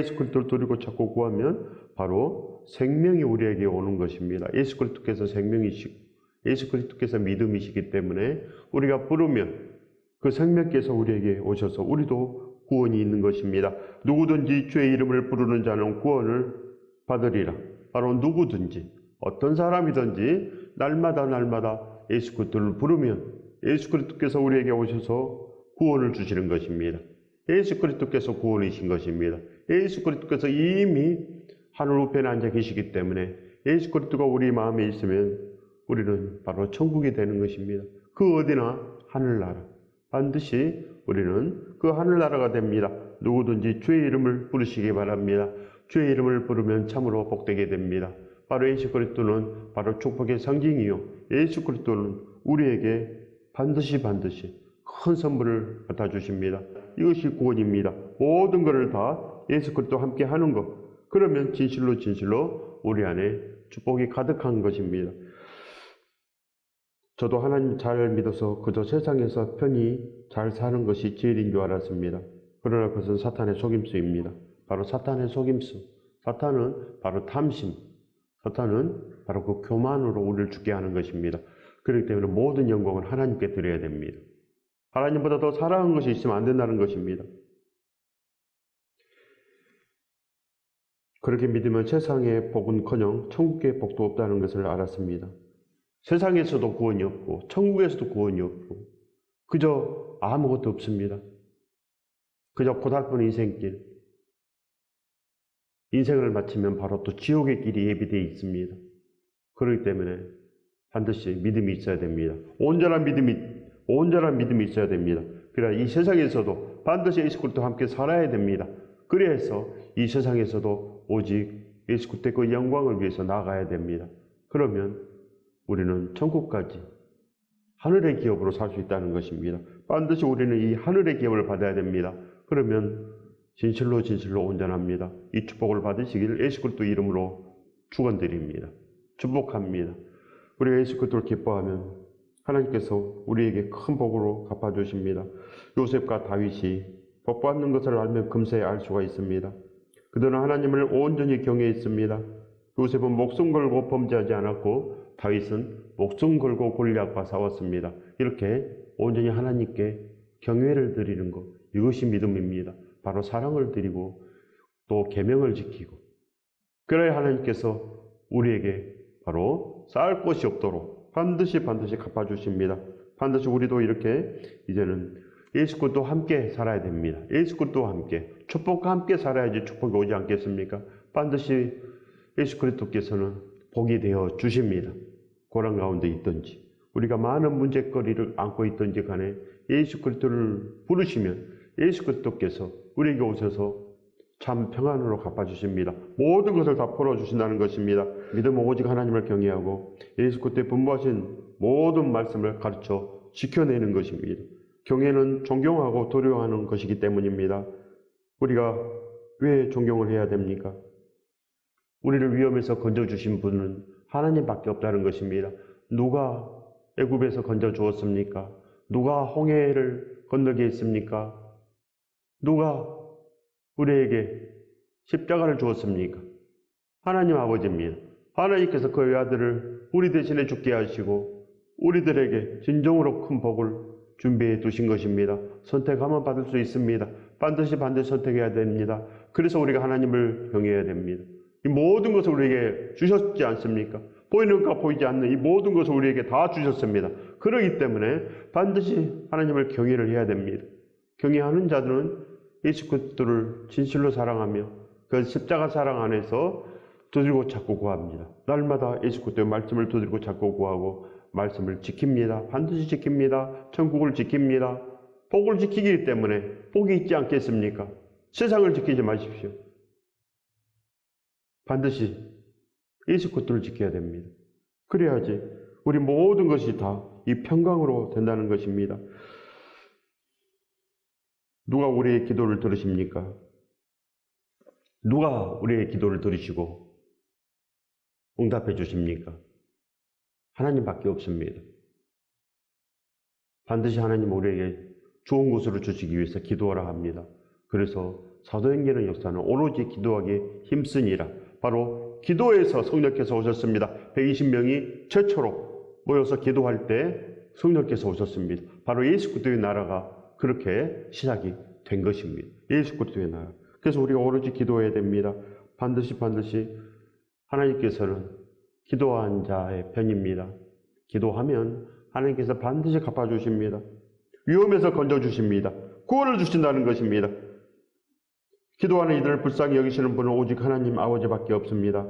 예수 그리스도를 드리고 찾고 구하면 바로 생명이 우리에게 오는 것입니다. 예수 그리스도께서 생명이시고 예수 그리스도께서 믿음이시기 때문에 우리가 부르면 그 생명께서 우리에게 오셔서 우리도 구원이 있는 것입니다. 누구든지 주의 이름을 부르는 자는 구원을 받으리라. 바로 누구든지 어떤 사람이든지 날마다 예수 그리스도를 부르면 예수 그리스도께서 우리에게 오셔서 구원을 주시는 것입니다. 예수 그리스도께서 구원이신 것입니다. 예수 그리스도께서 이미 하늘 우편에 앉아 계시기 때문에 예수 그리스도가 우리 마음에 있으면 우리는 바로 천국이 되는 것입니다. 그 어디나 하늘나라. 반드시 우리는 그 하늘나라가 됩니다. 누구든지 주의 이름을 부르시기 바랍니다. 주의 이름을 부르면 참으로 복되게 됩니다. 바로 예수 그리스도는 바로 축복의 상징이요. 예수 그리스도는 우리에게 반드시 큰 선물을 갖다 주십니다. 이것이 구원입니다. 모든 것을 다 예수 그리스도와 함께 하는 것. 그러면 진실로 우리 안에 축복이 가득한 것입니다. 저도 하나님 잘 믿어서 그저 세상에서 편히 잘 사는 것이 제일인 줄 알았습니다. 그러나 그것은 사탄의 속임수입니다. 바로 사탄의 속임수. 사탄은 바로 탐심. 사탄은 바로 그 교만으로 우리를 죽게 하는 것입니다. 그렇기 때문에 모든 영광은 하나님께 드려야 됩니다. 하나님보다 더 사랑하는 것이 있으면 안 된다는 것입니다. 그렇게 믿으면 세상의 복은커녕 천국의 복도 없다는 것을 알았습니다. 세상에서도 구원이 없고 천국에서도 구원이 없고 그저 아무것도 없습니다. 그저 고달픈 인생길. 인생을 마치면 바로 또 지옥의 길이 예비되어 있습니다. 그렇기 때문에 반드시 믿음이 있어야 됩니다. 온전한 믿음이 있어야 됩니다. 그래야 이 세상에서도 반드시 예수 그리스도와 함께 살아야 됩니다. 그래서 이 세상에서도 오직 예수 그리스도의 그 영광을 위해서 나아가야 됩니다. 그러면 우리는 천국까지 하늘의 기업으로 살 수 있다는 것입니다. 반드시 우리는 이 하늘의 기업을 받아야 됩니다. 그러면 진실로 온전합니다. 이 축복을 받으시길 예수 그리스도 이름으로 축원드립니다. 축복합니다. 우리가 예수 그리스도를 기뻐하면 하나님께서 우리에게 큰 복으로 갚아주십니다. 요셉과 다윗이 복받는 것을 알면 금세 알 수가 있습니다. 그들은 하나님을 온전히 경외했습니다. 요셉은 목숨 걸고 범죄하지 않았고 다윗은 목숨 걸고 골리앗과 싸웠습니다. 이렇게 온전히 하나님께 경외를 드리는 것, 이것이 믿음입니다. 바로 사랑을 드리고 또 계명을 지키고 그래야 하나님께서 우리에게 바로 쌓을 것이 없도록 반드시 갚아주십니다. 반드시 우리도 이렇게 이제는 예수 그리스도와 함께 살아야 됩니다. 예수 그리스도와 함께 축복과 함께 살아야지 축복이 오지 않겠습니까? 반드시 예수 그리스도께서는 복이 되어 주십니다. 고난 가운데 있든지 우리가 많은 문제거리를 안고 있든지 간에 예수 그리스도를 부르시면 예수 그리스도께서 우리에게 오셔서 참 평안으로 갚아주십니다. 모든 것을 다 풀어주신다는 것입니다. 믿음은 오직 하나님을 경외하고 예수 그리스도의 분부하신 모든 말씀을 가르쳐 지켜내는 것입니다. 경외는 존경하고 두려워하는 것이기 때문입니다. 우리가 왜 존경을 해야 됩니까? 우리를 위험에서 건져주신 분은 하나님밖에 없다는 것입니다. 누가 애굽에서 건져주었습니까? 누가 홍해를 건너게 했습니까? 누가 우리에게 십자가를 주었습니까? 하나님 아버지입니다. 하나님께서 그 외아들을 우리 대신에 죽게 하시고 우리들에게 진정으로 큰 복을 준비해 두신 것입니다. 선택하면 받을 수 있습니다. 반드시 선택해야 됩니다. 그래서 우리가 하나님을 경외해야 됩니다. 이 모든 것을 우리에게 주셨지 않습니까? 보이는 것과 보이지 않는 이 모든 것을 우리에게 다 주셨습니다. 그렇기 때문에 반드시 하나님을 경외를 해야 됩니다. 경외하는 자들은 예수 그리스도를 진실로 사랑하며 그 십자가 사랑 안에서 두드리고 찾고 구합니다. 날마다 예수 그리스도의 말씀을 두드리고 찾고 구하고 말씀을 지킵니다. 반드시 지킵니다. 천국을 지킵니다. 복을 지키기 때문에 복이 있지 않겠습니까? 세상을 지키지 마십시오. 반드시 예수 그리스도를 지켜야 됩니다. 그래야지 우리 모든 것이 다 이 평강으로 된다는 것입니다. 누가 우리의 기도를 들으십니까? 누가 우리의 기도를 들으시고 응답해 주십니까? 하나님밖에 없습니다. 반드시 하나님 우리에게 좋은 것으로 주시기 위해서 기도하라 합니다. 그래서 사도행전의 역사는 오로지 기도하기에 힘쓰니라. 바로 기도에서 성령께서 오셨습니다. 120명이 최초로 모여서 기도할 때 성령께서 오셨습니다. 바로 예수 그리스도의 나라가 그렇게 시작이 된 것입니다. 예수 그리스도의 나라. 그래서 우리가 오로지 기도해야 됩니다. 반드시 하나님께서는 기도한 자의 편입니다. 기도하면 하나님께서 반드시 갚아주십니다. 위험에서 건져주십니다. 구원을 주신다는 것입니다. 기도하는 이들을 불쌍히 여기시는 분은 오직 하나님 아버지밖에 없습니다.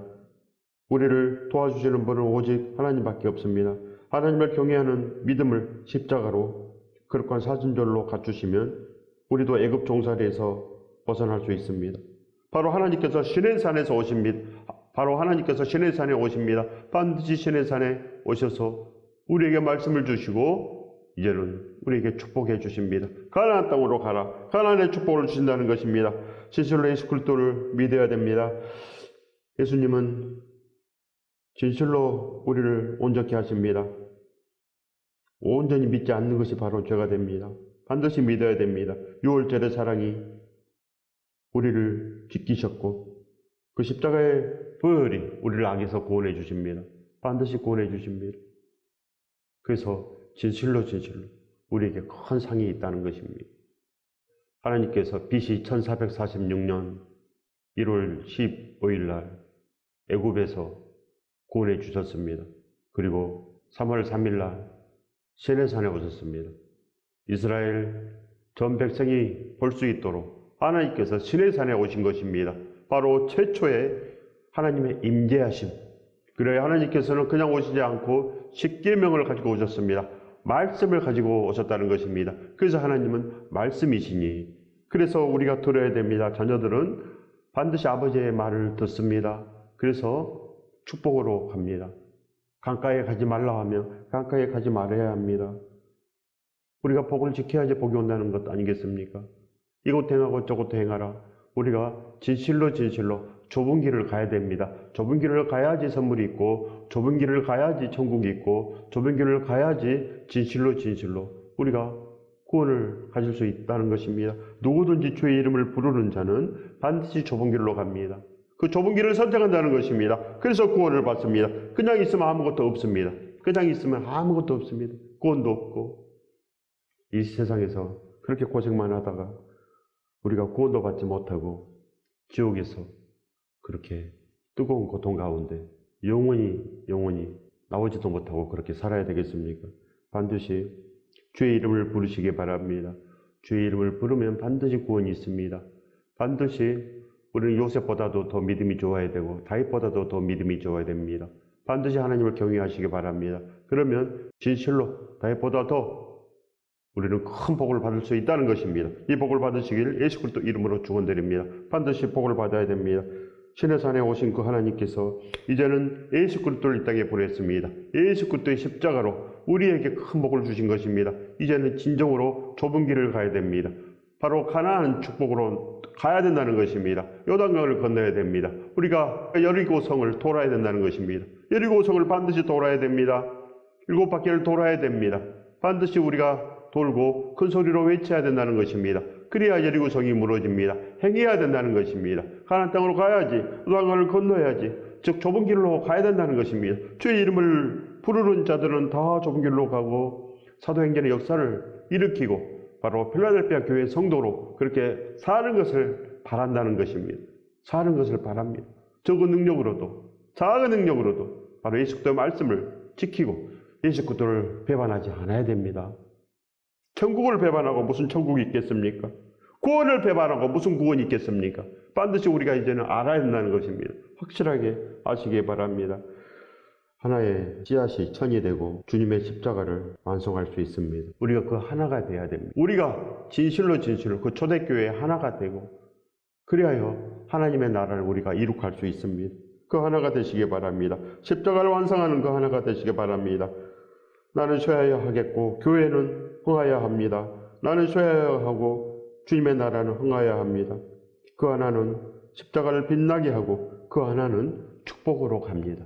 우리를 도와주시는 분은 오직 하나님밖에 없습니다. 하나님을 경외하는 믿음을 십자가로 거룩한 사순절로 갖추시면 우리도 애굽 종살이에서 벗어날 수 있습니다. 바로 하나님께서 시내산에서 오십니다. 바로 하나님께서 시내산에 오십니다. 반드시 시내산에 오셔서 우리에게 말씀을 주시고 이제는 우리에게 축복해 주십니다. 가나안 땅으로 가라. 가나안의 축복을 주신다는 것입니다. 진실로 예수 그리스도를 믿어야 됩니다. 예수님은 진실로 우리를 온전케 하십니다. 온전히 믿지 않는 것이 바로 죄가 됩니다. 반드시 믿어야 됩니다. 유월절의 사랑이 우리를 지키셨고 그 십자가의 보혈이 우리를 악에서 구원해 주십니다. 반드시 구원해 주십니다. 그래서 진실로 우리에게 큰 상이 있다는 것입니다. 하나님께서 BC 1446년 1월 15일 날 애굽에서 구원해 주셨습니다. 그리고 3월 3일 날 시내산에 오셨습니다. 이스라엘 전 백성이 볼 수 있도록 하나님께서 시내산에 오신 것입니다. 바로 최초의 하나님의 임재하심. 그래야 하나님께서는 그냥 오시지 않고 십계명을 가지고 오셨습니다. 말씀을 가지고 오셨다는 것입니다. 그래서 하나님은 말씀이시니 그래서 우리가 들어야 됩니다. 자녀들은 반드시 아버지의 말을 듣습니다. 그래서 축복으로 갑니다. 강가에 가지 말라 하면 강가에 가지 말아야 합니다. 우리가 복을 지켜야지 복이 온다는 것 아니겠습니까? 이곳 행하고 저곳 행하라. 우리가 진실로 좁은 길을 가야 됩니다. 좁은 길을 가야지 선물이 있고 좁은 길을 가야지 천국이 있고 좁은 길을 가야지 진실로 우리가 구원을 가질 수 있다는 것입니다. 누구든지 주의 이름을 부르는 자는 반드시 좁은 길로 갑니다. 그 좁은 길을 선택한다는 것입니다. 그래서 구원을 받습니다. 그냥 있으면 아무것도 없습니다. 그냥 있으면 아무것도 없습니다. 구원도 없고 이 세상에서 그렇게 고생만 하다가 우리가 구원도 받지 못하고 지옥에서 그렇게 뜨거운 고통 가운데 영원히 나오지도 못하고 그렇게 살아야 되겠습니까? 반드시 주의 이름을 부르시기 바랍니다. 주의 이름을 부르면 반드시 구원이 있습니다. 반드시 우리는 요셉보다도 더 믿음이 좋아야 되고 다윗보다도 더 믿음이 좋아야 됩니다. 반드시 하나님을 경외하시기 바랍니다. 그러면 진실로 다윗보다 더 우리는 큰 복을 받을 수 있다는 것입니다. 이 복을 받으시길 예수 그리스도 이름으로 축원드립니다. 반드시 복을 받아야 됩니다. 시내산에 오신 그 하나님께서 이제는 예수 그리스도를 이 땅에 보냈습니다. 예수 그리스도의 십자가로 우리에게 큰 복을 주신 것입니다. 이제는 진정으로 좁은 길을 가야 됩니다. 바로 가나안 축복으로 가야 된다는 것입니다. 요단강을 건너야 됩니다. 우리가 여리고성을 돌아야 된다는 것입니다. 여리고성을 반드시 돌아야 됩니다. 7바퀴를 돌아야 됩니다. 반드시 우리가 돌고 큰 소리로 외쳐야 된다는 것입니다. 그래야 여리고성이 무너집니다. 행해야 된다는 것입니다. 가나안 땅으로 가야지. 요단강을 건너야지. 즉 좁은 길로 가야 된다는 것입니다. 주의 이름을 부르는 자들은 다 좁은 길로 가고 사도행전의 역사를 일으키고 바로 필라델피아 교회 성도로 그렇게 사는 것을 바란다는 것입니다. 사는 것을 바랍니다. 작은 능력으로도 바로 예수 그리스도의 말씀을 지키고 예수 그리스도를 배반하지 않아야 됩니다. 천국을 배반하고 무슨 천국이 있겠습니까? 구원을 배반하고 무슨 구원이 있겠습니까? 반드시 우리가 이제는 알아야 된다는 것입니다. 확실하게 아시기 바랍니다. 하나의 씨앗이 천이 되고 주님의 십자가를 완성할 수 있습니다. 우리가 그 하나가 돼야 됩니다. 우리가 진실로 그 초대교회의 하나가 되고 그리하여 하나님의 나라를 우리가 이룩할 수 있습니다. 그 하나가 되시기 바랍니다. 십자가를 완성하는 그 하나가 되시기 바랍니다. 나는 쉬어야 하겠고 교회는 흥하여야 합니다. 나는 쉬어야 하고 주님의 나라는 흥하여야 합니다. 그 하나는 십자가를 빛나게 하고 그 하나는 축복으로 갑니다.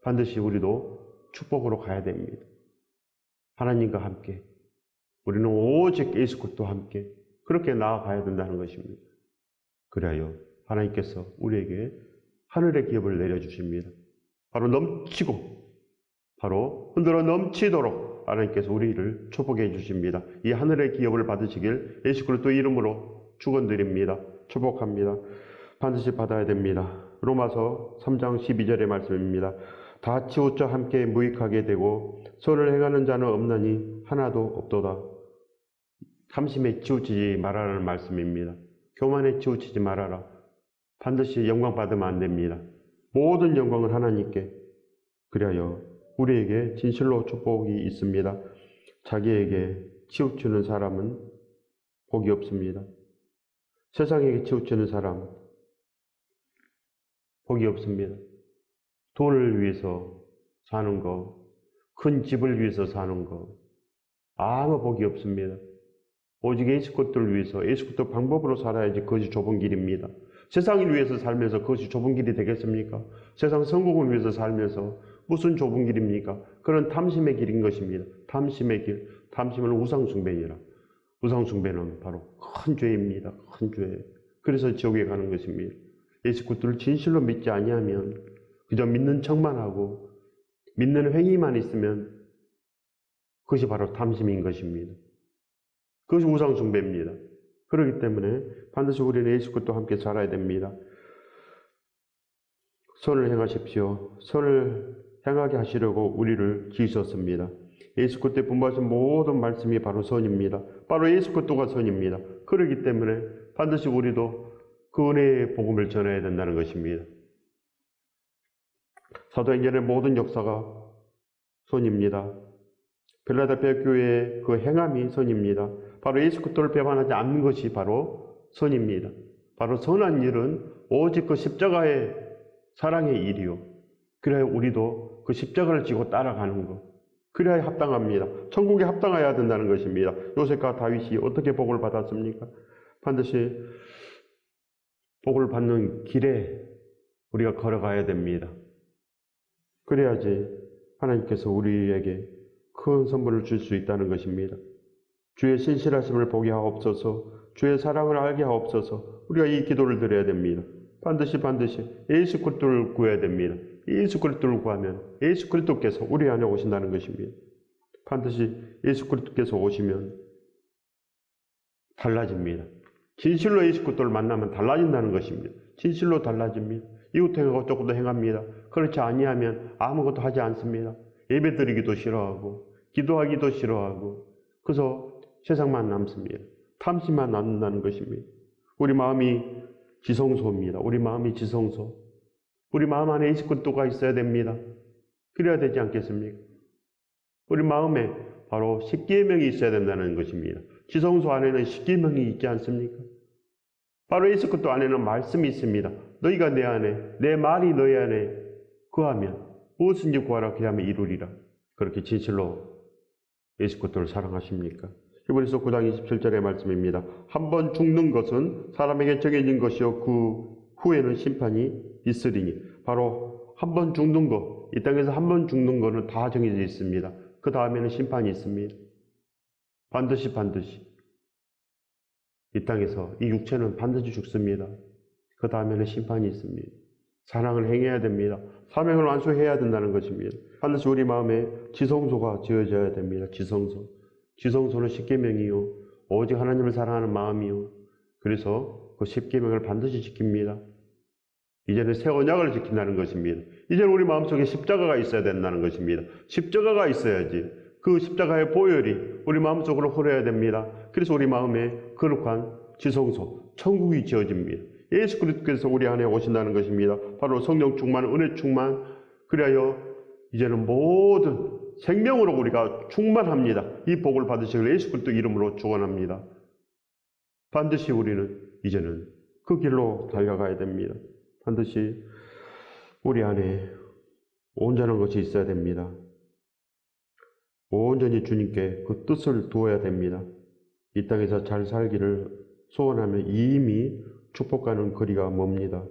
반드시 우리도 축복으로 가야 됩니다. 하나님과 함께 우리는 오직 예수 그리스도와 함께 그렇게 나아가야 된다는 것입니다. 그래요. 하나님께서 우리에게 하늘의 기업을 내려주십니다. 바로 넘치고 바로 흔들어 넘치도록 하나님께서 우리를 축복해 주십니다. 이 하늘의 기업을 받으시길 예수 그리스도 이름으로 축원드립니다. 축복합니다. 반드시 받아야 됩니다. 로마서 3장 12절의 말씀입니다. 다 치우쳐 함께 무익하게 되고 선을 행하는 자는 없나니 하나도 없도다. 탐심에 치우치지 말아라는 말씀입니다. 교만에 치우치지 말아라. 반드시 영광 받으면 안 됩니다. 모든 영광은 하나님께. 그리하여 우리에게 진실로 축복이 있습니다. 자기에게 치우치는 사람은 복이 없습니다. 세상에게 치우치는 사람 복이 없습니다. 돈을 위해서 사는 거, 큰 집을 위해서 사는 거 아무 복이 없습니다. 오직 예수 그리스도를 위해서 예수 그리스도 방법으로 살아야지 그것이 좁은 길입니다. 세상을 위해서 살면서 그것이 좁은 길이 되겠습니까? 세상 성공을 위해서 살면서 무슨 좁은 길입니까? 그런 탐심의 길인 것입니다. 탐심의 길, 탐심은 우상숭배니라. 우상숭배는 바로 큰 죄입니다. 큰 죄. 그래서 지옥에 가는 것입니다. 예수 그리스도를 진실로 믿지 아니하면 그저 믿는 척만 하고 믿는 행위만 있으면 그것이 바로 탐심인 것입니다. 그것이 우상숭배입니다. 그렇기 때문에 반드시 우리는 예수 그리스도와 함께 살아야 됩니다. 선을 행하십시오. 선을 행하게 하시려고 우리를 지으셨습니다. 예수 그리스도의 분부하신 모든 말씀이 바로 선입니다. 바로 예수 그리스도가 선입니다. 그렇기 때문에 반드시 우리도 그 은혜의 복음을 전해야 된다는 것입니다. 사도행전의 모든 역사가 선입니다. 필라델피아 교회의 그 행함이 선입니다. 바로 예수 그리스도를 배반하지 않는 것이 바로 선입니다. 바로 선한 일은 오직 그 십자가의 사랑의 일이요. 그래야 우리도 그 십자가를 지고 따라가는 것. 그래야 합당합니다. 천국에 합당해야 된다는 것입니다. 요셉과 다윗이 어떻게 복을 받았습니까? 반드시 복을 받는 길에 우리가 걸어가야 됩니다. 그래야지 하나님께서 우리에게 큰 선물을 줄 수 있다는 것입니다. 주의 신실하심을 보게 하옵소서, 주의 사랑을 알게 하옵소서. 우리가 이 기도를 드려야 됩니다. 반드시 예수 그리스도를 구해야 됩니다. 예수 그리스도를 구하면 예수 그리스도께서 우리 안에 오신다는 것입니다. 반드시 예수 그리스도께서 오시면 달라집니다. 진실로 예수 그리스도를 만나면 달라진다는 것입니다. 진실로 달라집니다. 이웃 행하고 조금도 행합니다. 그렇지 아니하면 아무것도 하지 않습니다. 예배드리기도 싫어하고 기도하기도 싫어하고 그래서 세상만 남습니다. 탐심만 남는다는 것입니다. 우리 마음이 지성소입니다. 우리 마음이 지성소. 우리 마음 안에 예수 그리스도가 있어야 됩니다. 그래야 되지 않겠습니까? 우리 마음에 바로 십계명이 있어야 된다는 것입니다. 지성소 안에는 십계명이 있지 않습니까? 바로 예수 그리스도 안에는 말씀이 있습니다. 너희가 내 안에, 내 말이 너희 안에 거하면 무엇인지 구하라 그리하면 이루리라. 그렇게 진실로 예수 그리스도를 사랑하십니까? 히브리서 9장 27절의 말씀입니다. 한 번 죽는 것은 사람에게 정해진 것이요 그 후에는 심판이 있으리니. 바로 한 번 죽는 것, 이 땅에서 한 번 죽는 것은 다 정해져 있습니다. 그 다음에는 심판이 있습니다. 반드시 이 땅에서 이 육체는 반드시 죽습니다. 그 다음에는 심판이 있습니다. 사랑을 행해야 됩니다. 사명을 완수해야 된다는 것입니다. 반드시 우리 마음에 지성소가 지어져야 됩니다. 지성소는 십계명이요 오직 하나님을 사랑하는 마음이요. 그래서 그 십계명을 반드시 지킵니다. 이제는 새 언약을 지킨다는 것입니다. 이제는 우리 마음속에 십자가가 있어야 된다는 것입니다. 십자가가 있어야지 그 십자가의 보혈이 우리 마음속으로 흐려야 됩니다. 그래서 우리 마음에 거룩한 지성소, 천국이 지어집니다. 예수 그리스도께서 우리 안에 오신다는 것입니다. 바로 성령 충만, 은혜 충만. 그리하여 이제는 모든 생명으로 우리가 충만합니다. 이 복을 받으시길 예수 그리스도 이름으로 축원합니다. 반드시 우리는 이제는 그 길로 달려가야 됩니다. 반드시 우리 안에 온전한 것이 있어야 됩니다. 온전히 주님께 그 뜻을 두어야 됩니다. 이 땅에서 잘 살기를 소원하면 이미 축복하는 거리가 멉니다.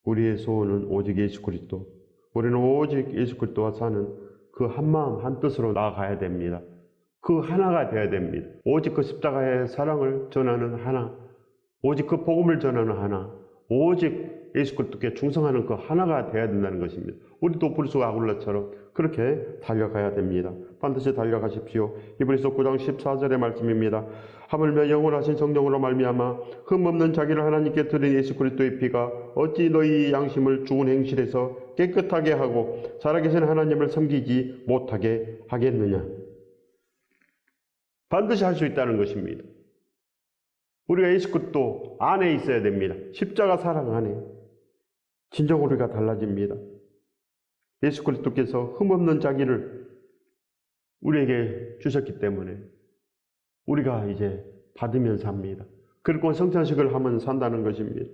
우리의 소원은 오직 예수 그리스도. 우리는 오직 예수 그리스도와 사는 그 한마음 한뜻으로 나아가야 됩니다. 그 하나가 되어야 됩니다. 오직 그 십자가의 사랑을 전하는 하나. 오직 그 복음을 전하는 하나, 오직 예수 그리스도께 충성하는 그 하나가 되어야 된다는 것입니다. 우리도 불수 아굴라처럼 그렇게 달려가야 됩니다. 반드시 달려가십시오. 히브리서 9장 14절의 말씀입니다. 하물며 영원하신 성령으로 말미암아 흠없는 자기를 하나님께 드린 예수 그리스도의 피가 어찌 너희 양심을 죽은 행실에서 깨끗하게 하고 살아계신 하나님을 섬기지 못하게 하겠느냐. 반드시 할 수 있다는 것입니다. 우리가 예수 그리스도 안에 있어야 됩니다. 십자가 사랑 안에 진정 우리가 달라집니다. 예수 그리스도께서 흠없는 자기를 우리에게 주셨기 때문에 우리가 이제 받으면서 삽니다. 그리고 성찬식을 하면 산다는 것입니다.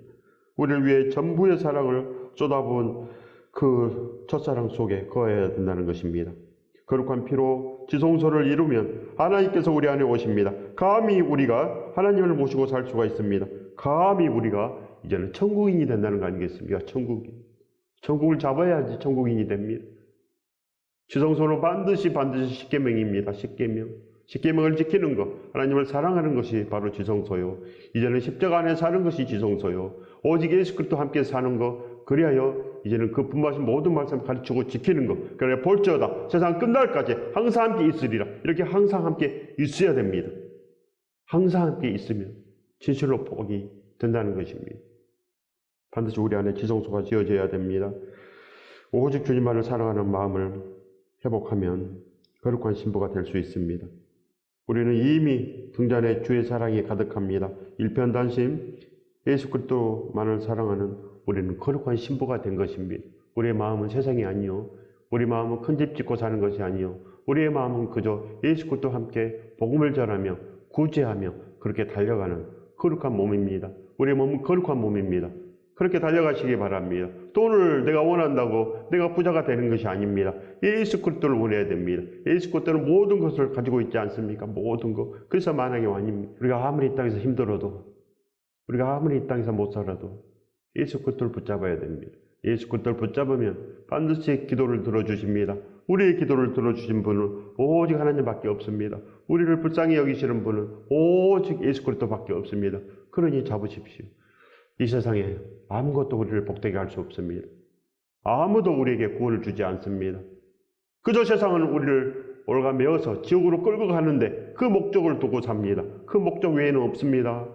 우리를 위해 전부의 사랑을 쏟아부은 그 첫사랑 속에 거해야 된다는 것입니다. 거룩한 피로 지성소를 이루면 하나님께서 우리 안에 오십니다. 감히 우리가 하나님을 모시고 살 수가 있습니다. 감히 우리가 이제는 천국인이 된다는 거 아니겠습니까? 천국인. 천국을 잡아야지 천국인이 됩니다. 지성소는 반드시 십계명입니다. 십계명. 십계명을 지키는 것, 하나님을 사랑하는 것이 바로 지성소요. 이제는 십자가 안에 사는 것이 지성소요. 오직 예수 그리스도와 함께 사는 것, 그리하여 이제는 그 분부하신 모든 말씀 가르치고 지키는 것, 그래 볼지어다 세상 끝날까지 항상 함께 있으리라. 이렇게 항상 함께 있어야 됩니다. 항상 함께 있으면 진실로 복이 된다는 것입니다. 반드시 우리 안에 지성소가 지어져야 됩니다. 오직 주님만을 사랑하는 마음을 회복하면 거룩한 신부가 될 수 있습니다. 우리는 이미 등잔에 주의 사랑이 가득합니다. 일편단심 예수 그리스도만을 사랑하는 우리는 거룩한 신부가 된 것입니다. 우리의 마음은 세상이 아니요, 우리 마음은 큰 집 짓고 사는 것이 아니요, 우리의 마음은 그저 예수 그리스도와 함께 복음을 전하며 구제하며 그렇게 달려가는 거룩한 몸입니다. 우리의 몸은 거룩한 몸입니다. 그렇게 달려가시기 바랍니다. 돈을 내가 원한다고 내가 부자가 되는 것이 아닙니다. 예수 그리스도를 원해야 됩니다. 예수 그리스도는 모든 것을 가지고 있지 않습니까? 모든 것. 그래서 만왕의 왕입니다. 우리가 아무리 이 땅에서 힘들어도, 우리가 아무리 이 땅에서 못 살아도 예수 그리스도를 붙잡아야 됩니다. 예수 그리스도를 붙잡으면 반드시 기도를 들어주십니다. 우리의 기도를 들어주신 분은 오직 하나님밖에 없습니다. 우리를 불쌍히 여기시는 분은 오직 예수 그리스도밖에 없습니다. 그러니 잡으십시오. 이 세상에 아무것도 우리를 복되게 할 수 없습니다. 아무도 우리에게 구원을 주지 않습니다. 그저 세상은 우리를 올가매어서 지옥으로 끌고 가는데 그 목적을 두고 삽니다. 그 목적 외에는 없습니다.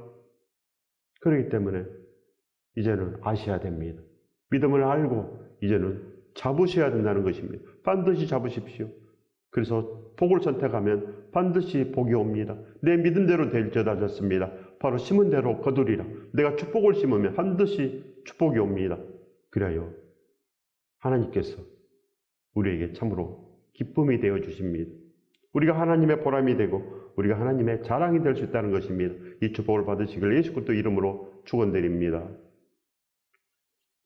그렇기 때문에 이제는 아셔야 됩니다. 믿음을 알고 이제는 잡으셔야 된다는 것입니다. 반드시 잡으십시오. 그래서 복을 선택하면 반드시 복이 옵니다. 내 믿음대로 될지어다 졌습니다. 바로 심은 대로 거두리라. 내가 축복을 심으면 반드시 축복이 옵니다. 그래요. 하나님께서 우리에게 참으로 기쁨이 되어 주십니다. 우리가 하나님의 보람이 되고 우리가 하나님의 자랑이 될 수 있다는 것입니다. 이 축복을 받으시길 예수 그리스도 이름으로 축원드립니다.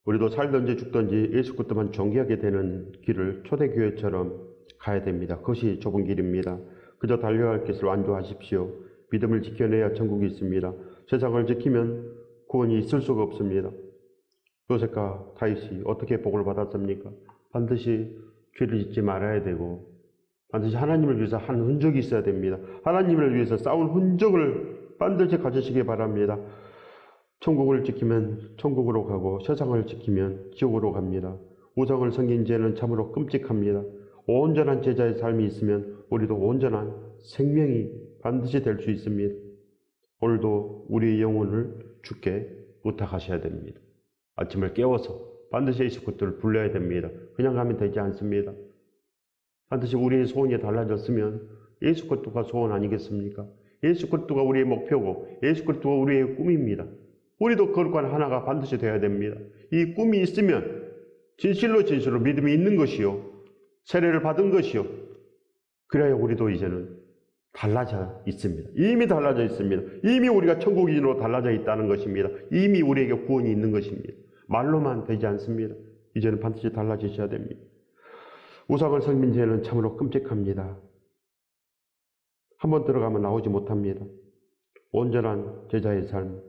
우리도 살든지 죽든지 예수 그리스도만 존귀하게 되는 길을 초대교회처럼 가야 됩니다. 그것이 좁은 길입니다. 그저 달려갈 것을 완주하십시오. 믿음을 지켜내야 천국이 있습니다. 세상을 지키면 구원이 있을 수가 없습니다. 요셉과 다윗이 어떻게 복을 받았습니까? 반드시 죄를 짓지 말아야 되고 반드시 하나님을 위해서 한 흔적이 있어야 됩니다. 하나님을 위해서 싸운 흔적을 반드시 가지시기 바랍니다. 천국을 지키면 천국으로 가고 세상을 지키면 지옥으로 갑니다. 우상을 섬긴 죄는 참으로 끔찍합니다. 온전한 제자의 삶이 있으면 우리도 온전한 생명이 반드시 될 수 있습니다. 오늘도 우리의 영혼을 주께 부탁하셔야 됩니다. 아침을 깨워서 반드시 예수 그리스도를 불러야 됩니다. 그냥 가면 되지 않습니다. 반드시 우리의 소원이 달라졌으면 예수 그리스도가 소원 아니겠습니까? 예수 그리스도가 우리의 목표고 예수 그리스도가 우리의 꿈입니다. 우리도 거룩한 하나가 반드시 되어야 됩니다. 이 꿈이 있으면 진실로 믿음이 있는 것이요, 세례를 받은 것이요, 그래야 우리도 이제는 달라져 있습니다. 이미 달라져 있습니다. 이미 우리가 천국인으로 달라져 있다는 것입니다. 이미 우리에게 구원이 있는 것입니다. 말로만 되지 않습니다. 이제는 반드시 달라지셔야 됩니다. 우상을 섬긴 죄는 참으로 끔찍합니다. 한번 들어가면 나오지 못합니다. 온전한 제자의 삶,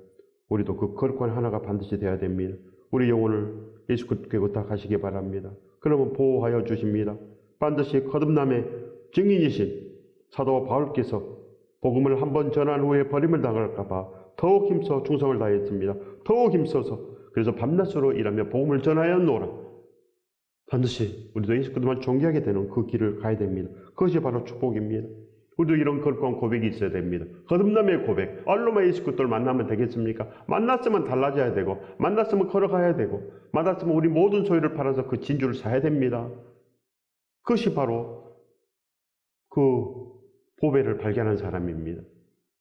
우리도 그 거룩한 하나가 반드시 되어야 됩니다. 우리 영혼을 예수 그리스도께 부탁하시기 바랍니다. 그러면 보호하여 주십니다. 반드시 거듭남의 증인이신 사도 바울께서 복음을 한번 전한 후에 버림을 당할까 봐 더욱 힘써 충성을 다했습니다. 더욱 힘써서 그래서 밤낮으로 일하며 복음을 전하였노라. 반드시 우리도 예수 그리스도만 존귀하게 되는 그 길을 가야 됩니다. 그것이 바로 축복입니다. 우리도 이런 거룩한 고백이 있어야 됩니다. 거듭남의 고백. 알로마 예수 그리스도를 만나면 되겠습니까? 만났으면 달라져야 되고, 만났으면 걸어가야 되고, 만났으면 우리 모든 소유를 팔아서 그 진주를 사야 됩니다. 그것이 바로 그 보배를 발견한 사람입니다.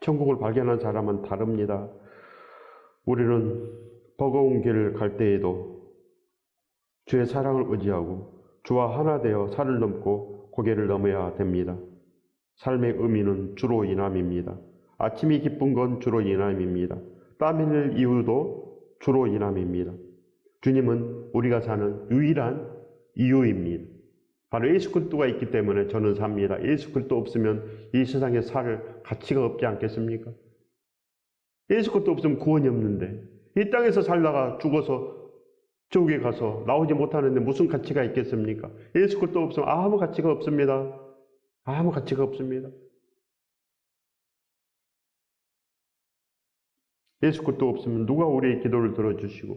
천국을 발견한 사람은 다릅니다. 우리는 버거운 길을 갈 때에도 주의 사랑을 의지하고 주와 하나 되어 산을 넘고 고개를 넘어야 됩니다. 삶의 의미는 주로 인함입니다. 아침이 기쁜 건 주로 인함입니다. 땀 흘릴 이유도 주로 인함입니다. 주님은 우리가 사는 유일한 이유입니다. 바로 예수 그리스도가 있기 때문에 저는 삽니다. 예수 그리스도 없으면 이 세상에 살 가치가 없지 않겠습니까? 예수 그리스도 없으면 구원이 없는데 이 땅에서 살다가 죽어서 지옥에 가서 나오지 못하는데 무슨 가치가 있겠습니까? 예수 그리스도 없으면 아무 가치가 없습니다. 아무 가치가 없습니다. 예수 그리스도 없으면 누가 우리의 기도를 들어주시고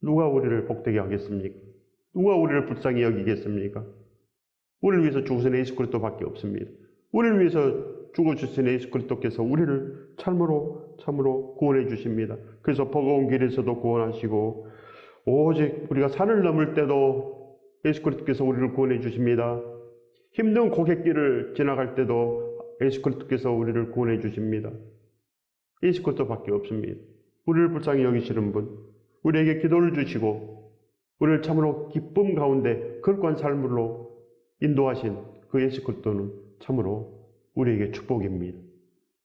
누가 우리를 복되게 하겠습니까? 누가 우리를 불쌍히 여기겠습니까? 우리를 위해서 죽으신 예수 그리스도밖에 없습니다. 우리를 위해서 죽어주신 예수 그리스도께서 우리를 참으로 구원해 주십니다. 그래서 버거운 길에서도 구원하시고 오직 우리가 산을 넘을 때도 예수 그리스도께서 우리를 구원해 주십니다. 힘든 고갯길을 지나갈 때도 예수 그리스도께서 우리를 구원해 주십니다. 예수 그리스도밖에 없습니다. 우리를 불쌍히 여기시는 분, 우리에게 기도를 주시고 우리를 참으로 기쁨 가운데 거룩한 삶으로 인도하신 그 예수 그리스도는 참으로 우리에게 축복입니다.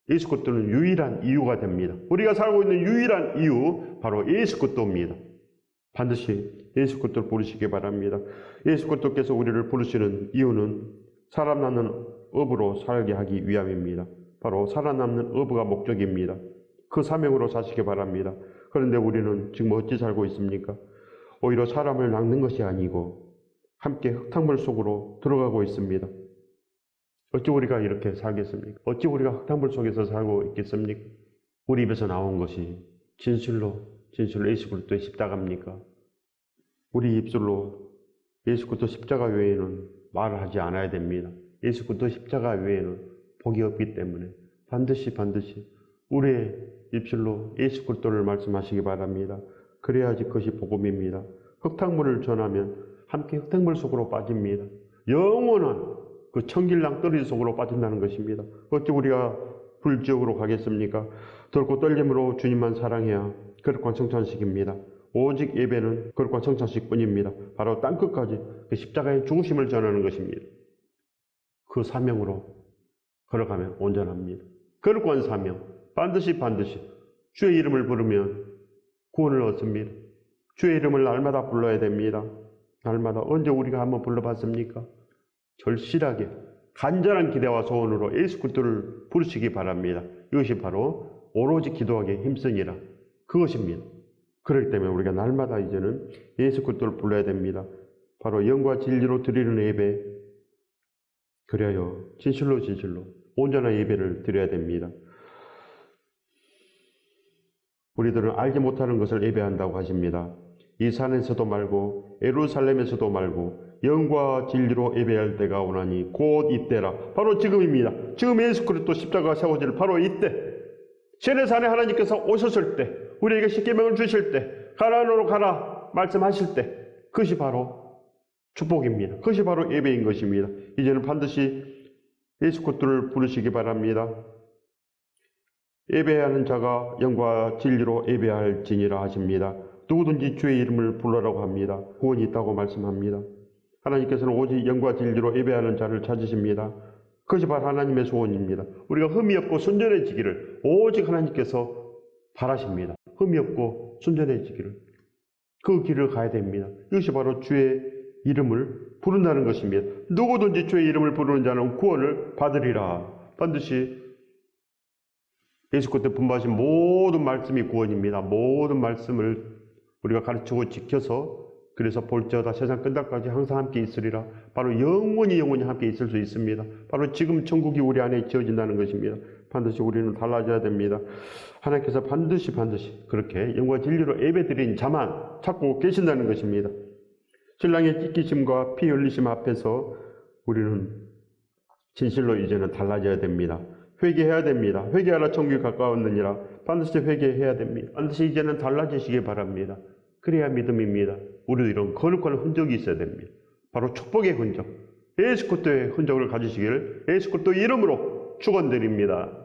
예수 그리스도는 유일한 이유가 됩니다. 우리가 살고 있는 유일한 이유 바로 예수 그리스도입니다. 반드시 예수 그리스도를 부르시기 바랍니다. 예수 그리스도께서 우리를 부르시는 이유는 살아남는 업으로 살게 하기 위함입니다. 바로 살아남는 업가 목적입니다. 그 사명으로 사시기 바랍니다. 그런데 우리는 지금 어찌 살고 있습니까? 오히려 사람을 낚는 것이 아니고 함께 흙탕물 속으로 들어가고 있습니다. 어찌 우리가 이렇게 살겠습니까? 어찌 우리가 흙탕물 속에서 살고 있겠습니까? 우리 입에서 나온 것이 진실로 예수 그리스도의 십자가입니까? 우리 입술로 예수 그리스도 십자가 외에는 말을 하지 않아야 됩니다. 예수 그리스도 십자가 외에는 복이 없기 때문에 반드시 우리의 입술로 예수 그리스도를 말씀하시기 바랍니다. 그래야지 그것이 복음입니다. 흙탕물을 전하면 함께 흙탕물 속으로 빠집니다. 영원한 그 청길랑 떨이 속으로 빠진다는 것입니다. 어찌 우리가 불지옥으로 가겠습니까? 덜고 떨림으로 주님만 사랑해야 거룩한 성찬식입니다. 오직 예배는 거룩한 성찬식뿐입니다. 바로 땅끝까지 그 십자가의 죽으심을 전하는 것입니다. 그 사명으로 걸어가면 온전합니다. 거룩한 사명, 반드시 주의 이름을 부르면 구원을 얻습니다. 주의 이름을 날마다 불러야 됩니다. 날마다. 언제 우리가 한번 불러봤습니까? 절실하게 간절한 기대와 소원으로 예수 그리스도를 부르시기 바랍니다. 이것이 바로 오로지 기도하기에 힘쓰니라. 그것입니다. 그렇기 때문에 우리가 날마다 이제는 예수 그리스도를 불러야 됩니다. 바로 영과 진리로 드리는 예배, 그래야 진실로 온전한 예배를 드려야 됩니다. 우리들은 알지 못하는 것을 예배한다고 하십니다. 이 산에서도 말고 예루살렘에서도 말고 영과 진리로 예배할 때가 오나니 곧 이때라. 바로 지금입니다. 지금 예수 그리스도 십자가가 세워질 바로 이때, 시내산에 하나님께서 오셨을 때, 우리에게 십계명을 주실 때, 가나안으로 가라 말씀하실 때, 그것이 바로 축복입니다. 그것이 바로 예배인 것입니다. 이제는 반드시 예수 그리스도를 부르시기 바랍니다. 예배하는 자가 영과 진리로 예배할지니라 하십니다. 누구든지 주의 이름을 불러라고 합니다. 구원이 있다고 말씀합니다. 하나님께서는 오직 영과 진리로 예배하는 자를 찾으십니다. 그것이 바로 하나님의 소원입니다. 우리가 흠이 없고 순전해지기를 오직 하나님께서 바라십니다. 흠이 없고 순전해지기를. 그 길을 가야 됩니다. 이것이 바로 주의 이름을 부른다는 것입니다. 누구든지 주의 이름을 부르는 자는 구원을 받으리라. 반드시 예수 그리스도 분부하신 모든 말씀이 구원입니다. 모든 말씀을 우리가 가르치고 지켜서 그래서 볼지어다 세상 끝날까지 항상 함께 있으리라. 바로 영원히 함께 있을 수 있습니다. 바로 지금 천국이 우리 안에 지어진다는 것입니다. 반드시 우리는 달라져야 됩니다. 하나님께서 반드시 그렇게 영과 진리로 예배드린 자만 찾고 계신다는 것입니다. 신랑의 찢기심과 피 흘리심 앞에서 우리는 진실로 이제는 달라져야 됩니다. 회개해야 됩니다. 회개하라 천국이 가까웠느니라. 반드시 회개해야 됩니다. 반드시 이제는 달라지시기 바랍니다. 그래야 믿음입니다. 우리도 이런 거룩한 흔적이 있어야 됩니다. 바로 축복의 흔적, 예수 그리스도의 흔적을 가지시기를 예수 그리스도 이름으로 축원드립니다.